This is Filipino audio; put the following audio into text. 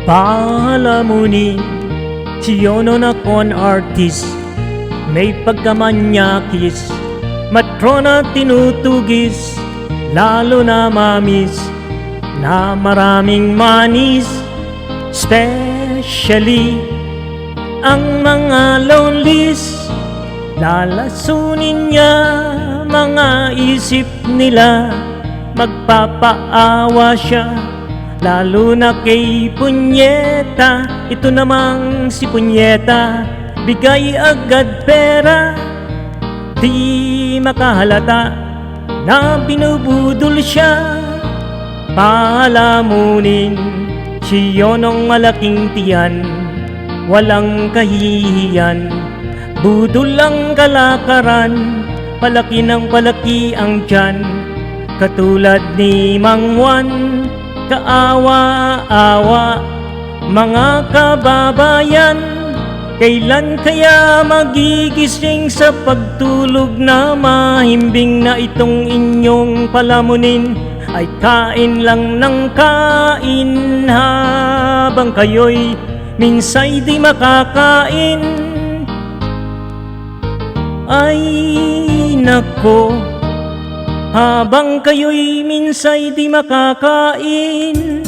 Palamunin, si Yono na con artist, may pagkamanyakis, matrona tinutugis, lalo na mamis, na maraming manis, especially ang mga lonelies. Lalasunin niya mga isip nila, magpapaawa siya, lalo na kay Punyeta. Ito namang si Punyeta, bigay agad pera, di makahalata na binubudol siya. Palamunin, si Yonong malaking tiyan, walang kahihiyan, budol ang kalakaran, palaki ng palaki ang tiyan, katulad ni Mang Juan. Kaawa-awa mga kababayan, kailan kaya magigising sa pagtulog na mahimbing na itong inyong palamunin ay kain lang ng kain, habang kayo'y minsay di makakain. Ay nako, habang kayo'y minsay di makakain.